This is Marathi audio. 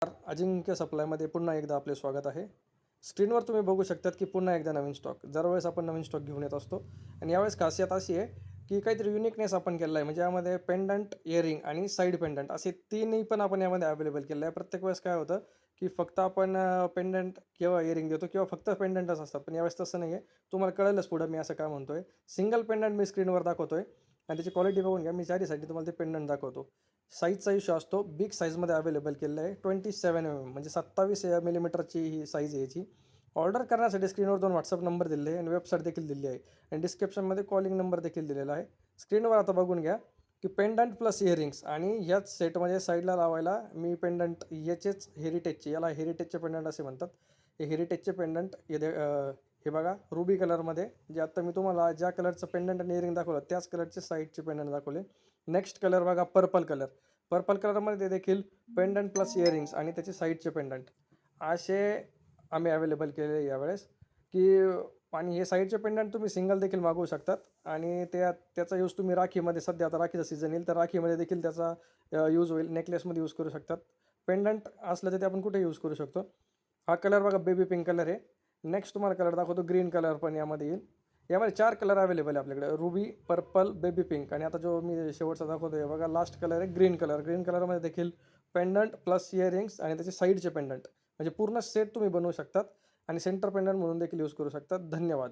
अजिंक्य सप्लायमध्ये पुन्हा एकदा आपले स्वागत आहे. स्क्रीनवर तुम्ही बघू शकतात की पुन्हा एकदा नवीन स्टॉक. दरवेळेस आपण नवीन स्टॉक घेऊन येत असतो आणि यावेळेस खासियत अशी आहे की काहीतरी युनिकनेस आपण केला आहे. म्हणजे यामध्ये पेंडंट, इयरिंग आणि साईड पेंडंट असे तिन्ही पण आपण यामध्ये अवेलेबल केलं आहे. प्रत्येक वेळेस काय होतं की फक्त आपण पेंडंट किंवा इयरिंग देतो किंवा फक्त पेंडंटच असतात. पण यावेळेस तसं नाही आहे. तुम्हाला कळेलच पुढं मी असं काय म्हणतोय. सिंगल पेंडंट मी स्क्रीनवर दाखवतोय आणि त्याची क्वालिटी बघून घ्या. मी चारीसाठी तुम्हाला ते पेंडंट दाखवतो. साईजचा इश्यू असतो. बिग साईजमध्ये अवेलेबल केलेलं आहे. 27 म्हणजे 27 मिलीमीटरची ही साईज आहे याची. ऑर्डर करण्यासाठी स्क्रीनवर 2 व्हॉट्सअप नंबर दिले आहे आणि वेबसाईट देखील दिली आहे आणि डिस्क्रिप्शनमध्ये कॉलिंग नंबर देखील दिलेला आहे. स्क्रीनवर आता बघून घ्या की पेंडंट प्लस इयरिंग्स आणि ह्याच सेटमध्ये साईडला लावायला मी पेंडंट याचेच हेरिटेजचे, याला हेरिटेजचे पेंडंट असे म्हणतात. हे हेरिटेजचे पेंडंट हे बघा रुबी कलरमध्ये, जे आत्ता मी तुम्हाला ज्या कलरचं पेंडंट आणि इयरिंग दाखवलं त्याच कलरचे साईडचे पेंडंट दाखवले. नेक्स्ट कलर बघा पर्पल कलर. पर्पल कलरमध्ये देखील पेंडंट प्लस इयरिंग्स आणि त्याचे साईडचे पेंडंट असे आम्ही अवेलेबल केले यावेळेस की. आणि हे साईडचे पेंडंट तुम्ही सिंगल देखील मागवू शकतात आणि त्याचा यूज तुम्ही राखीमध्ये, सध्या आता राखीचा सीझन येईल तर राखीमध्ये देखील त्याचा यूज होईल. नेकलेसमध्ये यूज करू शकतात. पेंडंट असलं तर ते आपण कुठे यूज करू शकतो. हा कलर बघा बेबी पिंक कलर आहे. नेक्स्ट तुम्हाला कलर दाखवतो ग्रीन कलर पण यामध्ये येईल. यामध्ये 4 कलर अवेलेबल आहे आपल्याकडे, रुबी, पर्पल, बेबी पिंक आणि आता जो मी शेवटचा दाखवतो आहे बघा लास्ट कलर आहे ग्रीन कलर. ग्रीन कलरमध्ये देखील पेंडंट प्लस इयरिंग्स आणि त्याचे साईडचे पेंडंट म्हणजे पूर्ण सेट तुम्ही बनवू शकतात आणि सेंटर पेंडंट म्हणून देखील यूज करू शकतात. धन्यवाद.